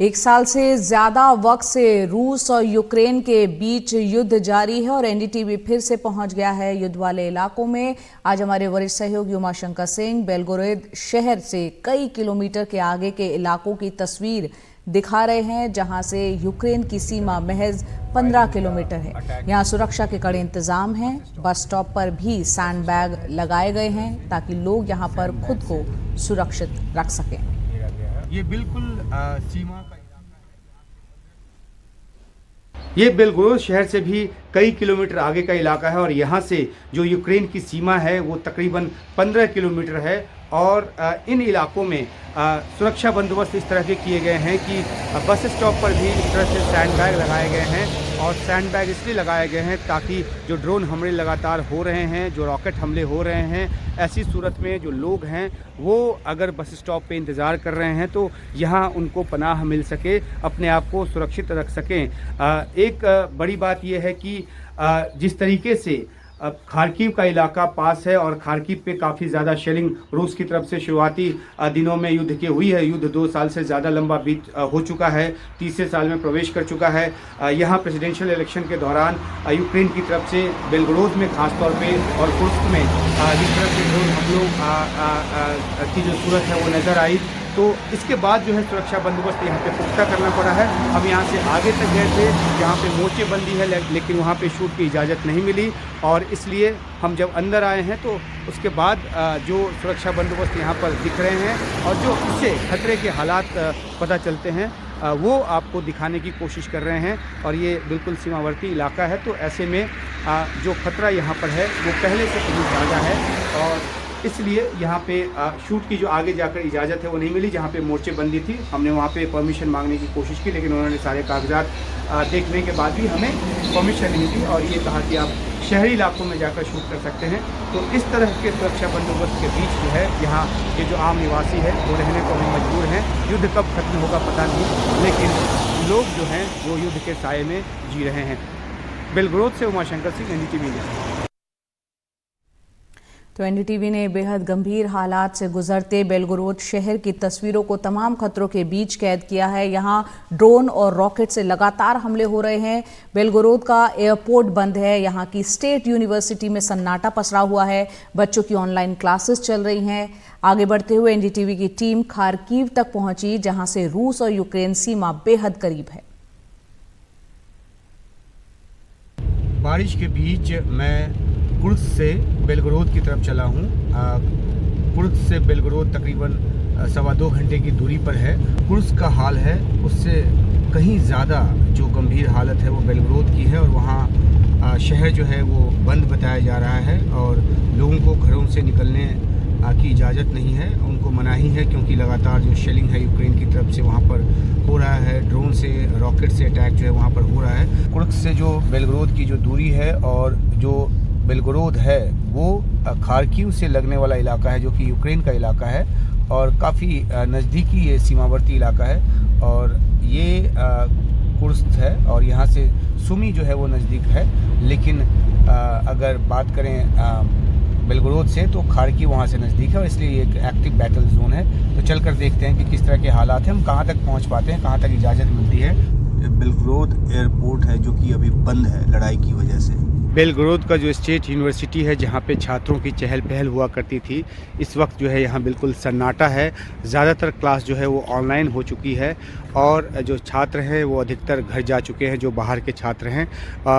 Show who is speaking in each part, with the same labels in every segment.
Speaker 1: एक साल से ज्यादा वक्त से रूस और यूक्रेन के बीच युद्ध जारी है और एनडीटीवी फिर से पहुंच गया है युद्ध वाले इलाकों में। आज हमारे वरिष्ठ सहयोगी उमाशंकर सिंह बेलगोरोद शहर से कई किलोमीटर के आगे के इलाकों की तस्वीर दिखा रहे हैं, जहां से यूक्रेन की सीमा महज 15 किलोमीटर है। यहां सुरक्षा के कड़े इंतजाम हैं। बस स्टॉप पर भी सैंडबैग लगाए गए हैं ताकि लोग यहां पर खुद को सुरक्षित रख सकें।
Speaker 2: ये बिल्कुल सीमा का ये बेलगोरोद शहर से भी कई किलोमीटर आगे का इलाका है और यहाँ से जो यूक्रेन की सीमा है वो तकरीबन 15 किलोमीटर है। और इन इलाकों में सुरक्षा बंदोबस्त इस तरह के किए गए हैं कि बस स्टॉप पर भी इस तरह से सैंडबैग लगाए गए हैं। और सैंडबैग इसलिए लगाए गए हैं ताकि जो ड्रोन हमले लगातार हो रहे हैं, जो रॉकेट हमले हो रहे हैं, ऐसी सूरत में जो लोग हैं वो अगर बस स्टॉप पे इंतज़ार कर रहे हैं तो यहाँ उनको पनाह मिल सके, अपने आप को सुरक्षित रख सकें। एक बड़ी बात यह है कि जिस तरीके से खार्किव का इलाका पास है और खार्किव पे काफ़ी ज़्यादा शेलिंग रूस की तरफ से शुरुआती दिनों में युद्ध की हुई है। युद्ध 2 साल से ज़्यादा लंबा हो चुका है, तीसरे साल में प्रवेश कर चुका है। यहाँ प्रेसिडेंशियल इलेक्शन के दौरान यूक्रेन की तरफ से बेलगोरोद में खासतौर पे और कुर्स्क में जिस तरह से ड्रोन हमलों की जो सूरत है वो नज़र आई, तो इसके बाद जो है सुरक्षा बंदोबस्त यहाँ पे पुख्ता करना पड़ा है। हम यहाँ से आगे तक गए थे जहाँ पे मोर्चेबंदी है, लेकिन वहाँ पे शूट की इजाज़त नहीं मिली और इसलिए हम जब अंदर आए हैं तो उसके बाद जो सुरक्षा बंदोबस्त यहाँ पर दिख रहे हैं और जो इससे खतरे के हालात पता चलते हैं वो आपको दिखाने की कोशिश कर रहे हैं। और ये बिल्कुल सीमावर्ती इलाका है, तो ऐसे में जो खतरा यहाँ पर है वो पहले से कहीं ज़्यादा है और इसलिए यहाँ पे शूट की जो आगे जाकर इजाज़त है वो नहीं मिली। जहाँ पे मोर्चेबंदी थी हमने वहाँ पे परमिशन मांगने की कोशिश की, लेकिन उन्होंने सारे कागजात देखने के बाद भी हमें परमिशन नहीं दी और ये कहा कि आप शहरी इलाकों में जाकर शूट कर सकते हैं। तो इस तरह के सुरक्षा बंदोबस्त के बीच जो है यहाँ के जो आम निवासी है वो रहने को भी मजबूर हैं। युद्ध कब खत्म होगा पता नहीं, लेकिन लोग जो हैं वो युद्ध के साए में जी रहे हैं। बेलगोरोद से उमाशंकर सिंह, एनडीटीवी न्यूज़।
Speaker 1: तो एनडीटीवी ने बेहद गंभीर हालात से गुजरते बेलगोरोद शहर की तस्वीरों को तमाम खतरों के बीच कैद किया है। यहाँ ड्रोन और रॉकेट से लगातार हमले हो रहे हैं। बेलगोरोद का एयरपोर्ट बंद है। यहाँ की स्टेट यूनिवर्सिटी में सन्नाटा पसरा हुआ है। बच्चों की ऑनलाइन क्लासेस चल रही हैं। आगे बढ़ते हुए एनडीटीवी की टीम खार्किव तक पहुंची, जहां से रूस और यूक्रेन सीमा बेहद करीब है।
Speaker 2: बारिश के बीच मैं कुर्स्क से बेलगोरोद की तरफ चला हूँ। कुर्स्क से बेलगोरोद तकरीबन 2.25 घंटे की दूरी पर है। कुर्स्क का हाल है उससे कहीं ज़्यादा जो गंभीर हालत है वो बेलगोरोद की है और वहाँ शहर जो है वो बंद बताया जा रहा है और लोगों को घरों से निकलने की इजाज़त नहीं है, उनको मनाही है क्योंकि लगातार जो शेलिंग है यूक्रेन की तरफ से वहाँ पर हो रहा है, ड्रोन से रॉकेट से अटैक जो है वहाँ पर हो रहा है। कुर्स्क से जो बेलगोरोद की जो दूरी है और जो बेलगोरोद है वो खार्किव से लगने वाला इलाका है जो कि यूक्रेन का इलाका है और काफ़ी नज़दीकी ये सीमावर्ती इलाका है और ये कुर्स्क है और यहाँ से सुमी जो है वो नज़दीक है। लेकिन अगर बात करें बेलगोरोद से तो खार्किव वहाँ से नज़दीक है और इसलिए ये एक एक्टिव बैटल जोन है। तो चलकर देखते हैं कि किस तरह के हालात हैं, हम कहाँ तक पहुँच पाते हैं, कहाँ तक इजाज़त मिलती है। बेलगोरोद एयरपोर्ट है जो कि अभी बंद है लड़ाई की वजह से। बेलगोरोद का जो स्टेट यूनिवर्सिटी है जहाँ पे छात्रों की चहल पहल हुआ करती थी, इस वक्त जो है यहाँ बिल्कुल सन्नाटा है। ज़्यादातर क्लास जो है वो ऑनलाइन हो चुकी है और जो छात्र हैं वो अधिकतर घर जा चुके हैं, जो बाहर के छात्र हैं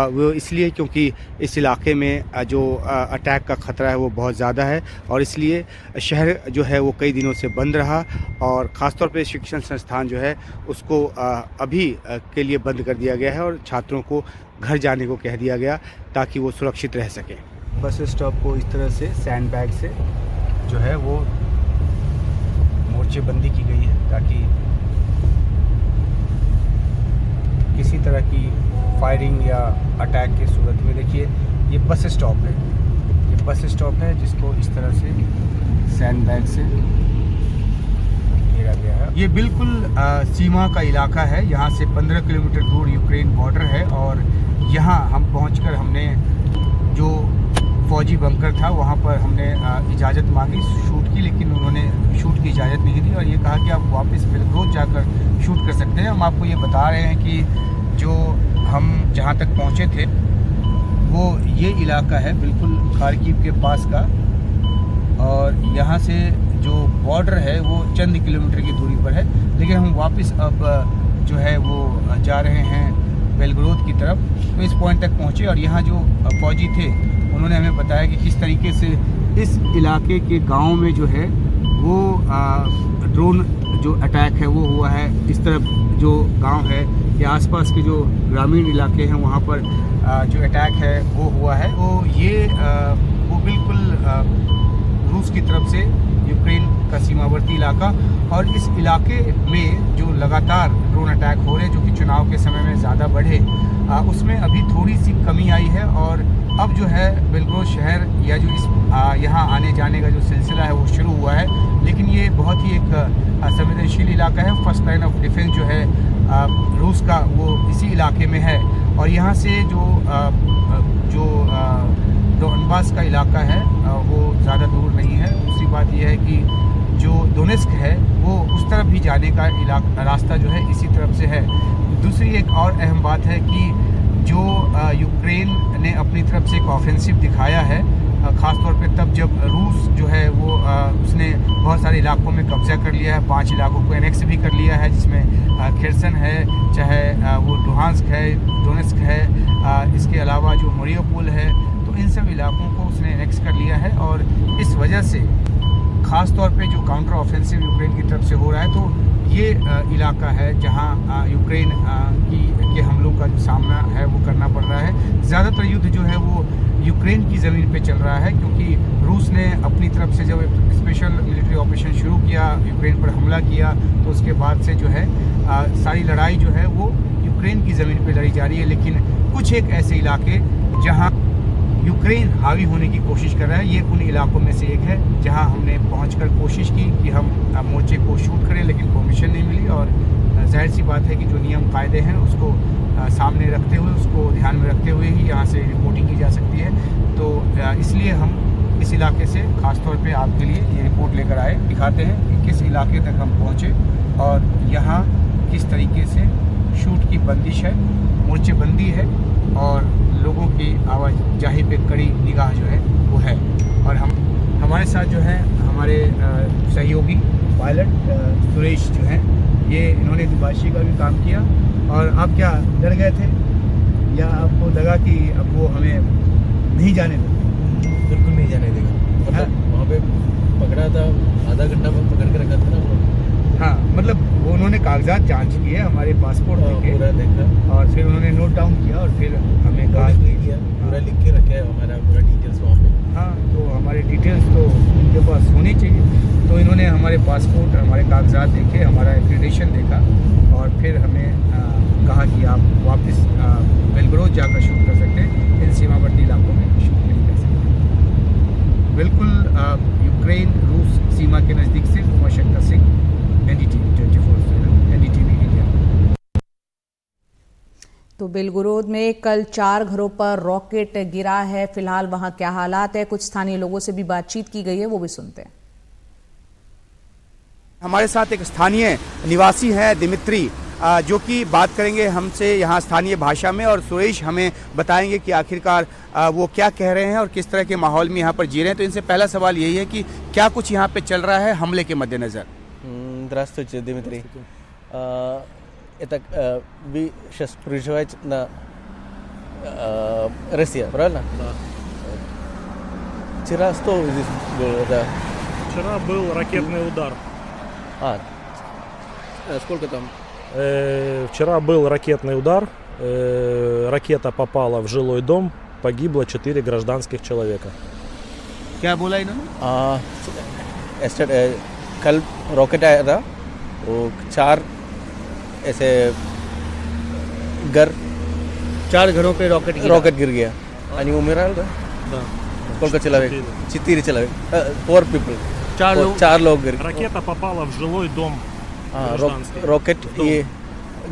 Speaker 2: वो इसलिए क्योंकि इस इलाके में जो अटैक का ख़तरा है वो बहुत ज़्यादा है और इसलिए शहर जो है वो कई दिनों से बंद रहा और ख़ासतौर पे शिक्षण संस्थान जो है उसको अभी के लिए बंद कर दिया गया है और छात्रों को घर जाने को कह दिया गया ताकि वो सुरक्षित रह सकें। बस स्टॉप को इस तरह से सैंडबैग से जो है वो मोर्चेबंदी की गई है ताकि किसी तरह की फायरिंग या अटैक की सूरत में। देखिए ये बस स्टॉप है, ये बस स्टॉप है जिसको इस तरह से सैंडबैग से घेरा गया है। ये बिल्कुल सीमा का इलाका है। यहाँ से 15 किलोमीटर दूर यूक्रेन बॉर्डर है और यहाँ हम पहुंचकर हमने जो फौजी बंकर था वहाँ पर हमने इजाज़त मांगी शूट की, लेकिन उन्होंने शूट की इजाज़त नहीं दी और ये कहा कि आप वापस बेलगोरोद जाकर शूट कर सकते हैं। हम आपको ये बता रहे हैं कि जो हम जहाँ तक पहुँचे थे वो ये इलाका है बिल्कुल खारकीव के पास का, और यहाँ से जो बॉर्डर है वो चंद किलोमीटर की दूरी पर है। लेकिन हम वापस अब जो है वो जा रहे हैं बेलगोरोद की तरफ। तो इस पॉइंट तक पहुँचे और यहाँ जो फौजी थे उन्होंने हमें बताया कि किस तरीके से इस इलाके के गांव में जो है वो ड्रोन जो अटैक है वो हुआ है। इस तरफ जो गांव है या आसपास के जो ग्रामीण इलाके हैं वहाँ पर जो अटैक है वो हुआ है। वो ये वो बिल्कुल रूस की तरफ से यूक्रेन का सीमावर्ती इलाका, और इस इलाके में जो लगातार ड्रोन अटैक हो रहे हैं जो कि चुनाव के समय में ज़्यादा बढ़े, उसमें अभी थोड़ी सी कमी आई है। और अब जो है बेलगोरोद शहर या जो इस यहाँ आने जाने का जो सिलसिला है वो शुरू हुआ है। लेकिन ये बहुत ही एक संवेदनशील इलाका है। फर्स्ट लाइन ऑफ डिफेंस जो है रूस का वो इसी इलाके में है। और यहाँ से जो डोनबास का इलाका है वो ज़्यादा दूर नहीं है। दूसरी बात यह है कि जो डोनेस्क है वो उस तरफ भी जाने का रास्ता जो है इसी तरफ से है। दूसरी एक और अहम बात है कि जो यूक्रेन ने अपनी तरफ से एक ऑफेंसिव दिखाया है, ख़ास तौर पे तब जब रूस जो है वो उसने बहुत सारे इलाकों में कब्ज़ा कर लिया है, 5 इलाकों को एनेक्स भी कर लिया है, जिसमें खिर्सन है, चाहे वो लुहांस्क है, डोनेस्क है, इसके अलावा जो मरियोपोल है, तो इन सब इलाकों को उसने एनेक्स कर लिया है। और इस वजह से ख़ास तौर पे जो काउंटर ऑफेंसिव यूक्रेन की तरफ से हो रहा है, तो ये इलाका है जहां यूक्रेन के हमलों का जो सामना है वो करना पड़ रहा है। ज़्यादातर युद्ध जो है वो यूक्रेन की ज़मीन पे चल रहा है, क्योंकि रूस ने अपनी तरफ से जब स्पेशल मिलिट्री ऑपरेशन शुरू किया, यूक्रेन पर हमला किया, तो उसके बाद से जो है सारी लड़ाई जो है वो यूक्रेन की ज़मीन पे लड़ी जा रही है। लेकिन कुछ एक ऐसे इलाके जहां यूक्रेन हावी होने की कोशिश कर रहा है, ये उन इलाकों में से एक है जहां हमने पहुंचकर कोशिश की कि हम मोर्चे को शूट करें, लेकिन परमिशन नहीं मिली। और जाहिर सी बात है कि जो नियम कायदे हैं उसको सामने रखते हुए, उसको ध्यान में रखते हुए ही यहाँ से रिपोर्टिंग की जा सकती है। तो इसलिए हम इस इलाके से ख़ास तौर पे आपके लिए ये रिपोर्ट लेकर आए, दिखाते हैं कि किस इलाके तक हम पहुँचे और यहाँ किस तरीके से शूट की बंदिश है, मोर्चेबंदी है और लोगों की आवाजाही पे कड़ी निगाह जो है वो है। और हमारे साथ जो है हमारे सहयोगी पायलट सुरेश जो हैं, ये इन्होंने दुबाशी का भी काम किया। और आप क्या डर गए थे या आपको लगा कि अब वो हमें नहीं जाने देंगे?
Speaker 3: बिल्कुल नहीं जाने देगा। मतलब वहाँ पे पकड़ा था, आधा घंटा में पकड़ के रखा था ना वो।
Speaker 2: हाँ, मतलब वो उन्होंने कागजात जांच किए, हमारे पासपोर्ट
Speaker 3: पूरा देखा
Speaker 2: और फिर उन्होंने नोट डाउन किया और फिर हमें कहा
Speaker 3: किया, पूरा लिख के रखा है हमारा पूरा डिटेल्स वहाँ पे।
Speaker 2: हाँ, तो हमारे डिटेल्स तो उनके पास होनी चाहिए। तो इन्होंने हमारे पासपोर्ट, हमारे कागजात देखे, हमारा एक्रेडिटेशन देखा और फिर हमें कहा कि आप वापस बेलगोरोद जाकर शूट कर सकते हैं, इन सीमावर्ती इलाकों में शूट नहीं कर सकते। बिल्कुल यूक्रेन रूस सीमा के नज़दीक से Umashankar Singh, NDTV 24/7, NDTV India.
Speaker 1: तो बेलगोरोद में कल 4 घरों पर रॉकेट गिरा है। फिलहाल वहां क्या हालात है, कुछ स्थानीय लोगों से भी बातचीत की गई है, वो भी सुनते हैं।
Speaker 2: हमारे साथ एक स्थानीय निवासी हैं दिमित्री, जो कि बात करेंगे हमसे यहाँ स्थानीय भाषा में, और सुरेश हमें बताएंगे कि आखिरकार वो क्या कह रहे हैं और किस तरह के माहौल में यहाँ पर जी रहे हैं। तो इनसे पहला सवाल यही है कि क्या कुछ यहाँ पे चल रहा है हमले के मद्देनज़र?
Speaker 3: Здравствуйте, Дмитрий. Это вы сейчас проживаете на Россия, правильно?
Speaker 4: Да.
Speaker 3: Вчера что здесь было? Да.
Speaker 4: Вчера был ракетный удар.
Speaker 3: Сколько там?
Speaker 4: Вчера был ракетный удар. Ракета попала в жилой дом. Погибло 4 гражданских человека.
Speaker 2: क्या बोला इन्होंने?
Speaker 3: कल रॉकेट आया था, वो 4 ऐसे
Speaker 2: चार घरों पे
Speaker 3: रॉकेट गिर गया आणि उमेराल का
Speaker 4: Да.
Speaker 3: сколько человек? 4 человек. 4 people. 4 लोग गिर गए.
Speaker 4: Ракета попала в жилой дом гражданский.
Speaker 3: रॉकेट ये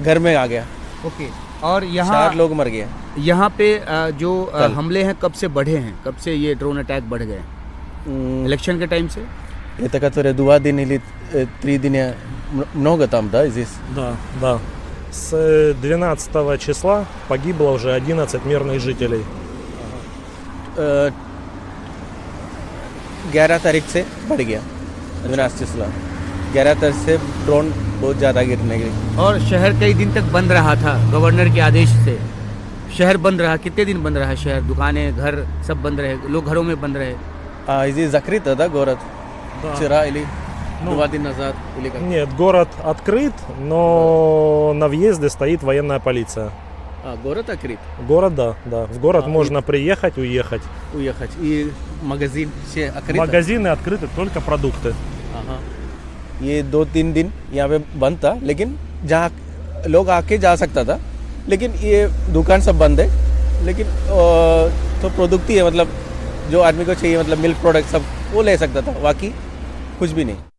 Speaker 3: घर में आ गया.
Speaker 2: ओके। और यहाँ
Speaker 3: 4 लोग मर गए.
Speaker 2: यहाँ पे जो हमले हैं कब से बढ़े हैं, कब से ये ड्रोन अटैक बढ़ गए? इलेक्शन के टाइम से?
Speaker 3: ये तक तो दुआ दिन इली 3 दिन много там, да, здесь?
Speaker 4: Да, да. С 12 числа погибло уже 11 мирных жителей.
Speaker 3: 11 तारीख से बढ़ गया विनाश सिलसिला। 11 तारीख से ड्रोन बहुत ज़्यादा गिरने लगे।
Speaker 5: और शहर कई दिन तक बंद रहा था गवर्नर के आदेश से। शहर बंद रहा, कितने दिन बंद रहा शहर? दुकानें, घर सब बंद रहे, लोग घरों में बंद रहे।
Speaker 3: Здесь закрыто, да, город?
Speaker 4: Да.
Speaker 3: Вчера или
Speaker 4: Ну,
Speaker 3: 2 дня назад? Или как?
Speaker 4: Нет, город открыт, но на въезде стоит военная полиция.
Speaker 3: Город открыт?
Speaker 4: Город, да, да. В город
Speaker 3: А,
Speaker 4: можно приехать, уехать.
Speaker 3: Уехать. И магазин все открыто?
Speaker 4: Магазины открыты, только продукты.
Speaker 3: हाँ। ये 2-3 दिन यहाँ पे बंद था, लेकिन जहाँ लोग आके जा सकता था, लेकिन ये दुकान सब बंद है। लेकिन तो प्रोडक्ट ही है, मतलब जो आदमी को चाहिए, मतलब मिल्क प्रोडक्ट सब वो ले सकता था, बाकी कुछ भी नहीं।